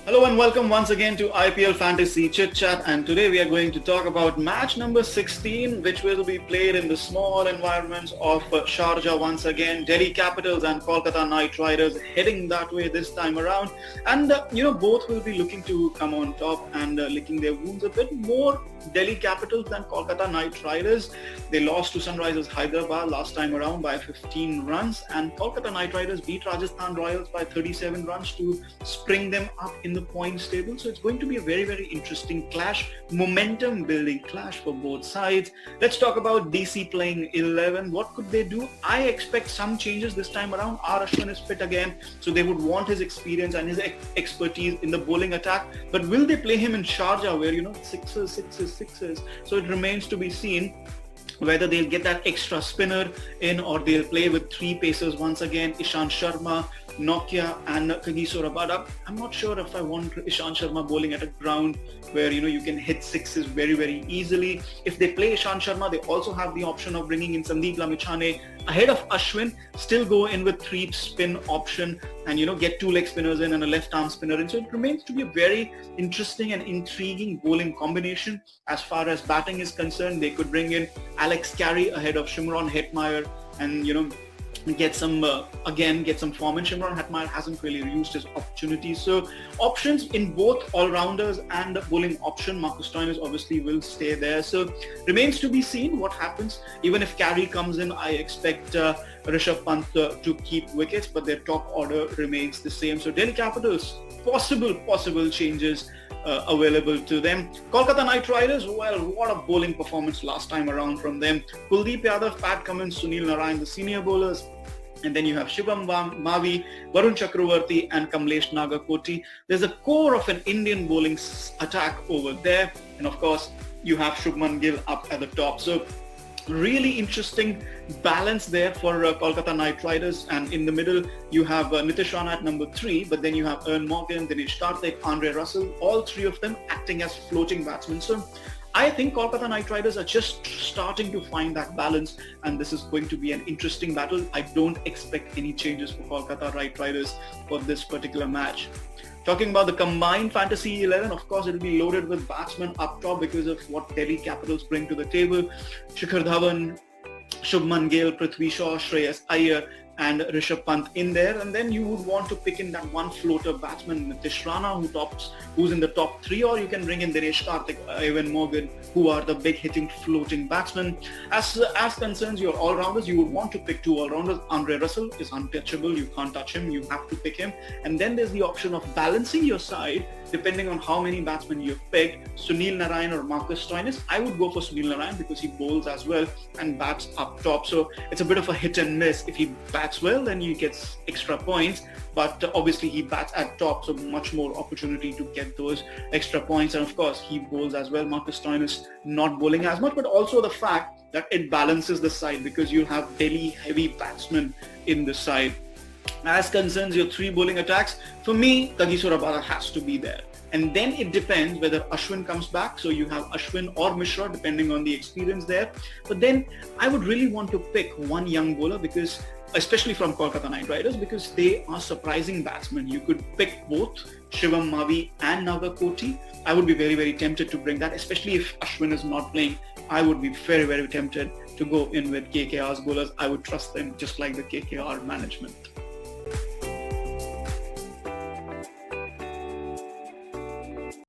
Hello and welcome once again to IPL Fantasy Chit Chat, and today we are going to talk about match number 16, which will be played in the small environments of Sharjah once again. Delhi Capitals and Kolkata Knight Riders heading that way this time around, and both will be looking to come on top and licking their wounds a bit more. Delhi Capitals than Kolkata Knight Riders. They lost to Sunrisers Hyderabad last time around by 15 runs, and Kolkata Knight Riders beat Rajasthan Royals by 37 runs to spring them up in the points table. So it's going to be a very, very interesting clash, momentum building clash for both sides. Let's talk about DC playing 11. What could they do? I expect some changes this time around. R. Ashwin is fit again, so they would want his experience and his expertise in the bowling attack. But will they play him in Sharjah where, sixes? So it remains to be seen whether they'll get that extra spinner in or they'll play with three pacers once again, Ishant Sharma, Nokia and Kagiso Rabada. I'm not sure if I want Ishant Sharma bowling at a ground where you can hit sixes very, very easily. If they play Ishant Sharma, they also have the option of bringing in Sandeep Lamichhane ahead of Ashwin, still go in with three spin option and get two leg spinners in and a left arm spinner in. So it remains to be a very interesting and intriguing bowling combination. As far as batting is concerned, they could bring in Alex Carey ahead of Shimron Hetmeyer and get some form. And Shimron Hetmeyer hasn't really used his opportunities. So options in both all-rounders and bowling option. Marcus Stoinis obviously will stay there. So remains to be seen what happens. Even if Carey comes in, I expect Rishabh Pant to keep wickets, but their top order remains the same. So Delhi Capitals, possible changes available to them. Kolkata Knight Riders, well, what a bowling performance last time around from them. Kuldeep Yadav, Pat Cummins, Sunil Narine, the senior bowlers. And then you have Shivam Mavi, Varun Chakravarti and Kamlesh Nagakoti. There's a core of an Indian bowling attack over there. And of course, you have Shubman Gill up at the top. So really interesting balance there for Kolkata Knight Riders, and in the middle you have Nitish Rana at number 3, but then you have Earl Morgan, Dinesh Karthik, Andre Russell, all three of them acting as floating batsmen. So I think Kolkata Knight Riders are just starting to find that balance, and this is going to be an interesting battle. I don't expect any changes for Kolkata Knight Riders for this particular match. Talking about the combined fantasy 11, of course, it'll be loaded with batsmen up top because of what Delhi Capitals bring to the table. Shikhar Dhawan, Shubman Gill, Prithvi Shaw, Shreyas Iyer and Rishabh Pant in there. And then you would want to pick in that one floater batsman, Nitish Rana, who's in the top 3, or you can bring in Dinesh Karthik, Evan Morgan, who are the big hitting floating batsmen. As concerns your all-rounders, you would want to pick two all-rounders. Andre Russell is untouchable. You can't touch him. You have to pick him. And then there's the option of balancing your side depending on how many batsmen you've picked. Sunil Narine or Marcus Stoinis. I would go for Sunil Narine because he bowls as well and bats up top. So it's a bit of a hit and miss. If he bats well, then he gets extra points. But obviously he bats at top, so much more opportunity to get those extra points. And of course, he bowls as well. Marcus Stoinis not bowling as much, but also the fact that it balances the side because you have Delhi heavy batsmen in the side. As concerns your three bowling attacks, for me, Kagiso Rabada has to be there. And then it depends whether Ashwin comes back. So you have Ashwin or Mishra, depending on the experience there. But then I would really want to pick one young bowler because, especially from Kolkata Knight Riders, because they are surprising batsmen. You could pick both Shivam Mavi and Nagakoti. I would be very, very tempted to bring that, especially if Ashwin is not playing. I would be very, very tempted to go in with KKR's bowlers. I would trust them just like the KKR management.